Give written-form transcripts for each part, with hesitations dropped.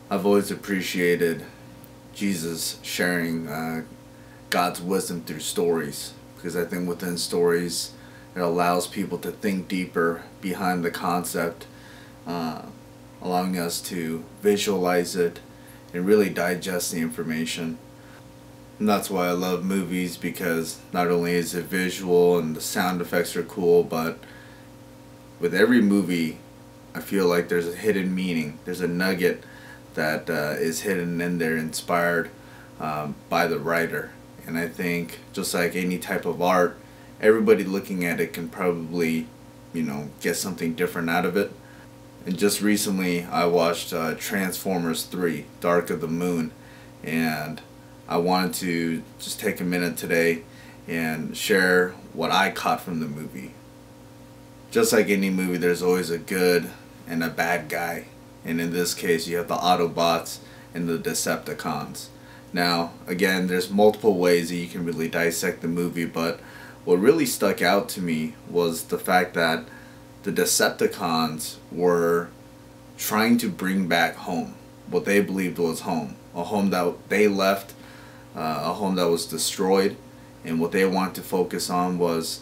I've always appreciated Jesus sharing God's wisdom through stories, because I think within stories it allows people to think deeper behind the concept, uh, allowing us to visualize it and really digest the information. And that's why I love movies, because not only is it visual and the sound effects are cool, but with every movie I feel like there's a hidden meaning. There's a nugget that is hidden in there, inspired by the writer. And I think just like any type of art, everybody looking at it can probably, get something different out of it. And just recently I watched Transformers 3, Dark of the Moon, and I wanted to just take a minute today and share what I caught from the movie. Just like any movie, there's always a good and a bad guy. And in this case, you have the Autobots and the Decepticons. Now, again, there's multiple ways that you can really dissect the movie, but what really stuck out to me was the fact that the Decepticons were trying to bring back home, what they believed was home. A home that they left, a home that was destroyed, and what they wanted to focus on was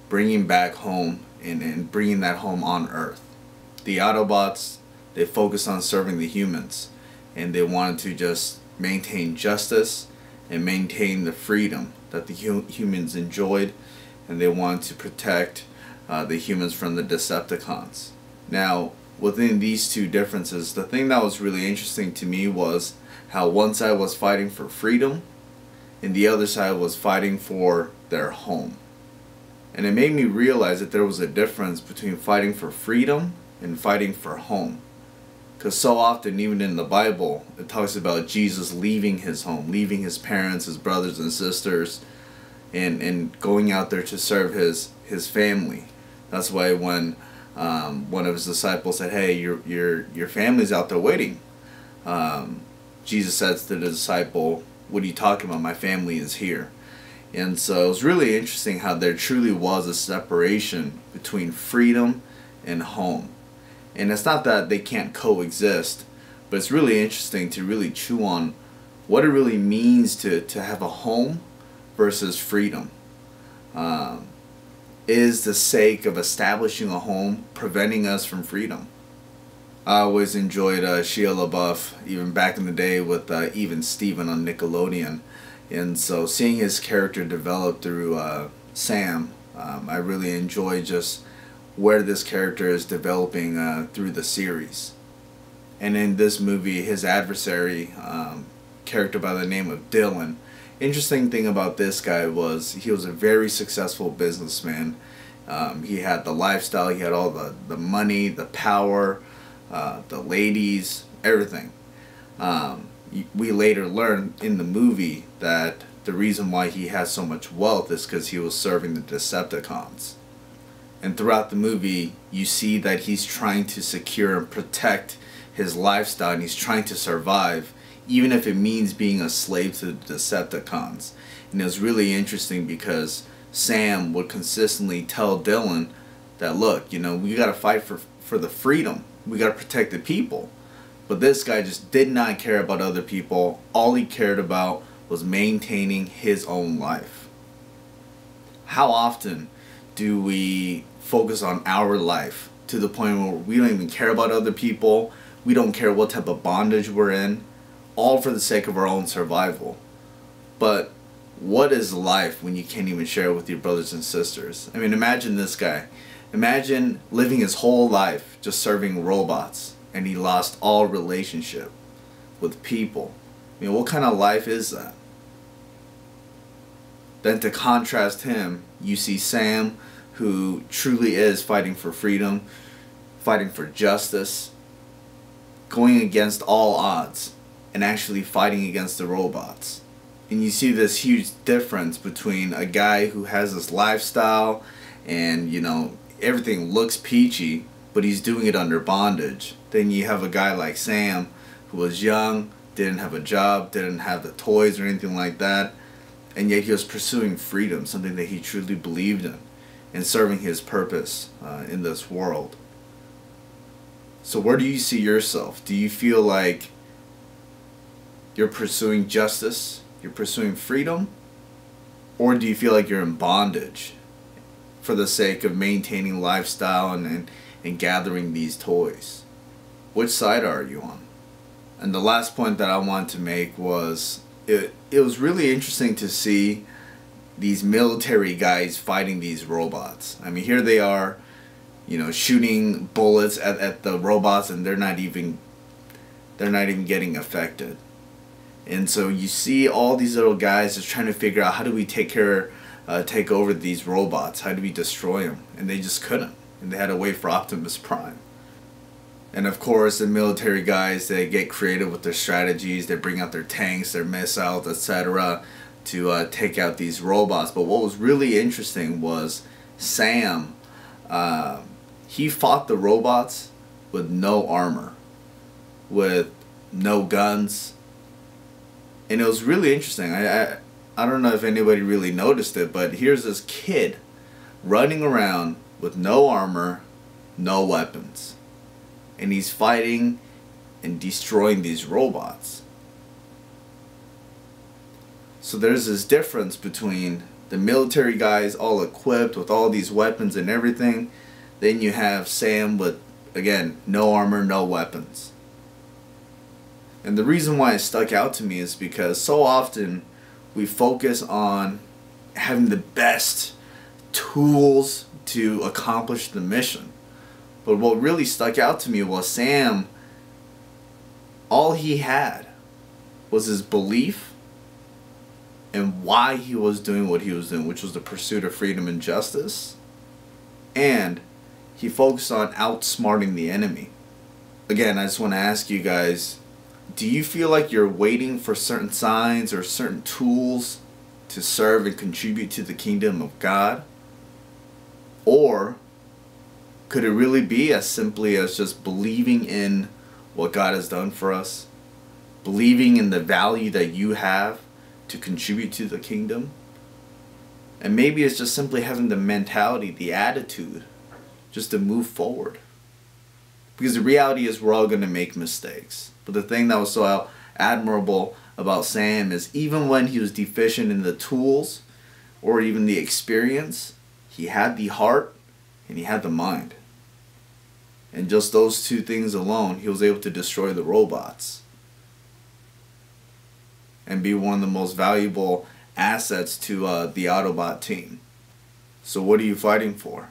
bringing back home and bringing that home on Earth. The Autobots, they focused on serving the humans, and they wanted to just maintain justice and maintain the freedom that the humans enjoyed, and they wanted to protect the humans from the Decepticons. Now, within these two differences, the thing that was really interesting to me was how one side was fighting for freedom and the other side was fighting for their home. And it made me realize that there was a difference between fighting for freedom and fighting for home. Because so often, even in the Bible, it talks about Jesus leaving his home, leaving his parents, his brothers and sisters, and going out there to serve his family. That's why when one of his disciples said, "Hey, your family's out there waiting," Jesus said to the disciple, "What are you talking about? My family is here." And so it was really interesting how there truly was a separation between freedom and home. And it's not that they can't coexist, but it's really interesting to really chew on what it really means to have a home versus freedom. Is the sake of establishing a home preventing us from freedom? I always enjoyed Shia LaBeouf, even back in the day with Even Steven on Nickelodeon. And so seeing his character develop through Sam, I really enjoy just where this character is developing through the series. And in this movie, his adversary, character by the name of Dylan, interesting thing about this guy was he was a very successful businessman. He had the lifestyle, he had all the money, the power, the ladies, everything. We later learned in the movie that the reason why he has so much wealth is because he was serving the Decepticons. And throughout the movie, you see that he's trying to secure and protect his lifestyle, and he's trying to survive, even if it means being a slave to the Decepticons. And it was really interesting because Sam would consistently tell Dylan that, look, we got to fight for the freedom. We got to protect the people. But this guy just did not care about other people. All he cared about was maintaining his own life. How often do we focus on our life to the point where we don't even care about other people? We don't care what type of bondage we're in, all for the sake of our own survival. But what is life when you can't even share it with your brothers and sisters? I mean, imagine this guy. Imagine living his whole life just serving robots, and he lost all relationship with people. I mean, what kind of life is that? Then to contrast him, you see Sam, who truly is fighting for freedom, fighting for justice, going against all odds, and actually fighting against the robots. And you see this huge difference between a guy who has this lifestyle and, everything looks peachy, but he's doing it under bondage. Then you have a guy like Sam, who was young, didn't have a job, didn't have the toys or anything like that, and yet he was pursuing freedom, something that he truly believed in, and serving his purpose in this world. So where do you see yourself? Do you feel like you're pursuing justice, you're pursuing freedom, or do you feel like you're in bondage for the sake of maintaining lifestyle and gathering these toys? Which side are you on? And the last point that I wanted to make was it was really interesting to see these military guys fighting these robots. I mean, here they are, you know, shooting bullets at the robots, and they're not even getting affected. And so you see all these little guys just trying to figure out, how do we take over these robots? How do we destroy them? And they just couldn't. And they had to wait for Optimus Prime. And of course, the military guys, they get creative with their strategies. They bring out their tanks, their missiles, etc. to take out these robots. But what was really interesting was Sam, he fought the robots with no armor, with no guns. And it was really interesting. I don't know if anybody really noticed it, but here's this kid running around with no armor, no weapons. And he's fighting and destroying these robots. So there's this difference between the military guys all equipped with all these weapons and everything. Then you have Sam with, again, no armor, no weapons. And the reason why it stuck out to me is because so often we focus on having the best tools to accomplish the mission. But what really stuck out to me was Sam, all he had was his belief and why he was doing what he was doing, which was the pursuit of freedom and justice. And he focused on outsmarting the enemy. Again, I just want to ask you guys, do you feel like you're waiting for certain signs or certain tools to serve and contribute to the kingdom of God? Or could it really be as simply as just believing in what God has done for us? Believing in the value that you have to contribute to the kingdom? And maybe it's just simply having the mentality, the attitude, just to move forward. Because the reality is we're all going to make mistakes. But the thing that was so admirable about Sam is even when he was deficient in the tools or even the experience, he had the heart and he had the mind. And just those two things alone, he was able to destroy the robots and be one of the most valuable assets to the Autobot team. So what are you fighting for?